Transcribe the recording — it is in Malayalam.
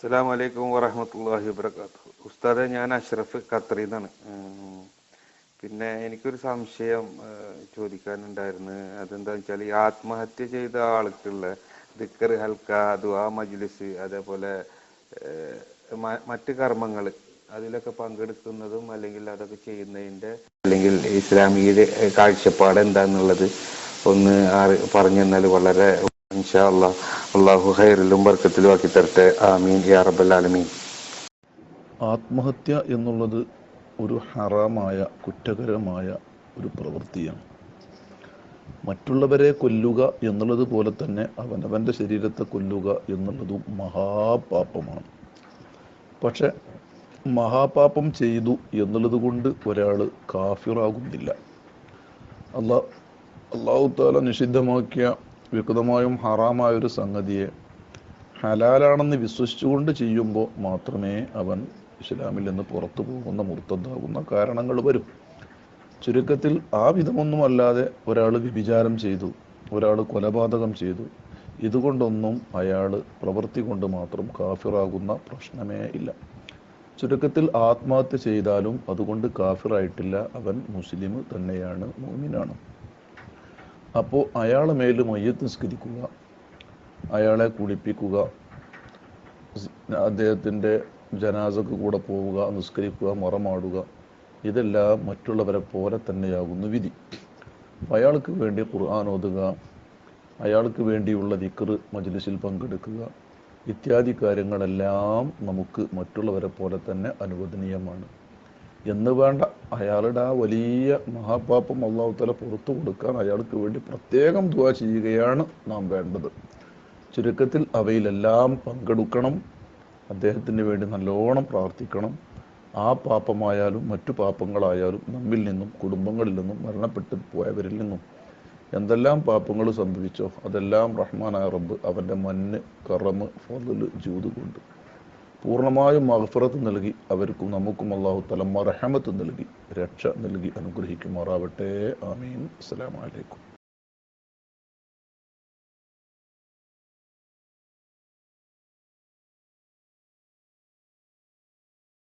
അസ്സലാമു അലൈക്കും വറഹ്മത്തുള്ളാഹി വബറകാതുഹു. ഉസ്താദെ, ഞാൻ അഷ്റഫ് ഖത്തറിൽ നിന്നാണ്. പിന്നെ എനിക്കൊരു സംശയം ചോദിക്കാനുണ്ടായിരുന്നു. അതെന്താ വെച്ചാൽ, ഈ ആത്മഹത്യ ചെയ്ത ആൾക്കുള്ള ദിക്ർ ഹൽക്ക, ദുആ മജ്ലിസ്, അതേപോലെ മറ്റ് കർമ്മങ്ങൾ അതിലൊക്കെ പങ്കെടുക്കുന്നതും അല്ലെങ്കിൽ അതൊക്കെ ചെയ്യുന്നതിൻ്റെ അല്ലെങ്കിൽ ഇസ്ലാമിക കാഴ്ചപ്പാട് എന്താന്നുള്ളത് ഒന്ന് പറഞ്ഞു തന്നാൽ വളരെ ഇൻഷാ അല്ലാഹ് അള്ളാഹു ഖൈറിലും ബർക്കത്തിലും ആക്കി തരട്ടെ. ആമീൻ യാ റബ്ബൽ ആലമീൻ. ആത്മഹത്യ എന്നുള്ളത് ഒരു ഹറാമായ കുറ്റകരമായ ഒരു പ്രവൃത്തിയാണ്. മറ്റുള്ളവരെ കൊല്ലുക എന്നുള്ളത് പോലെ തന്നെ അവനവൻ്റെ ശരീരത്തെ കൊല്ലുക എന്നുള്ളതും മഹാപാപമാണ്. പക്ഷെ മഹാപാപം ചെയ്തു എന്നുള്ളത് കൊണ്ട് ഒരാൾ കാഫിറാകുന്നില്ല. അള്ളാഹു തആല നിഷിദ്ധമാക്കിയ വ്യക്തമായും ഹറാമായൊരു സംഗതിയെ ഹലാലാണെന്ന് വിശ്വസിച്ചുകൊണ്ട് ചെയ്യുമ്പോൾ മാത്രമേ അവൻ ഇസ്ലാമിൽ നിന്ന് പുറത്തു പോകുന്ന മുർത്തദ്ദാകുന്ന കാരണങ്ങൾ വരും. ചുരുക്കത്തിൽ ആ വിധമൊന്നുമല്ലാതെ ഒരാൾ വ്യഭിചാരം ചെയ്തു, ഒരാൾ കൊലപാതകം ചെയ്തു, ഇതുകൊണ്ടൊന്നും അയാൾ പ്രവൃത്തി കൊണ്ട് മാത്രം കാഫിറാകുന്ന പ്രശ്നമേ ഇല്ല. ചുരുക്കത്തിൽ ആത്മഹത്യ ചെയ്താലും അതുകൊണ്ട് കാഫിറായിട്ടില്ല, അവൻ മുസ്ലിം തന്നെയാണ്, മുഅ്മിനാണ്. അപ്പോൾ അയാളെ മേൽ മയ്യത്ത് നിസ്കരിക്കുക, അയാളെ കുളിപ്പിക്കുക, അദ്ദേഹത്തിൻ്റെ ജനാസക്ക് കൂടെ പോവുക, നിസ്കരിക്കുക, മറമാടുക, ഇതെല്ലാം മറ്റുള്ളവരെ പോലെ തന്നെയാകുന്നു വിധി. അയാൾക്ക് വേണ്ടി ഖുർആൻ ഓതുക, അയാൾക്ക് വേണ്ടിയുള്ള ദിക്ർ മജ്ലിസിൽ പങ്കെടുക്കുക, ഇത്യാദി കാര്യങ്ങളെല്ലാം നമുക്ക് മറ്റുള്ളവരെ പോലെ തന്നെ അനുവദനീയമാണ് എന്ന് വേണ്ട. അയാളുടെ ആ വലിയ മഹാപാപം അല്ലാഹു തആല പുറത്തു കൊടുക്കാൻ അയാൾക്ക് വേണ്ടി പ്രത്യേകം ദുആ ചെയ്യുകയാണ് നാം വേണ്ടത്. ചുരുക്കത്തിൽ അവയിലെല്ലാം പങ്കെടുക്കണം, അദ്ദേഹത്തിന് വേണ്ടി നല്ലോണം പ്രാർത്ഥിക്കണം. ആ പാപമായാലും മറ്റു പാപങ്ങളായാലും നമ്മിൽ നിന്നും കുടുംബങ്ങളിൽ നിന്നും മരണപ്പെട്ടു പോയവരിൽ നിന്നും എന്തെല്ലാം പാപങ്ങൾ സംഭവിച്ചോ അതെല്ലാം റഹ്മാനായ റബ്ബ് അവൻ്റെ മന്ന്, കറമ്, ഫള്, ജൂദ് കൊണ്ട് പൂർണ്ണമായും മഗ്ഫിറത്ത് നൽകി അവർക്കും നമുക്കും അല്ലാഹു തആല റഹ്മത്ത് നൽകി രക്ഷ നൽകി അനുഗ്രഹിക്കുമാറാവട്ടെ. ആമീൻ. അസ്സലാമു അലൈക്കും.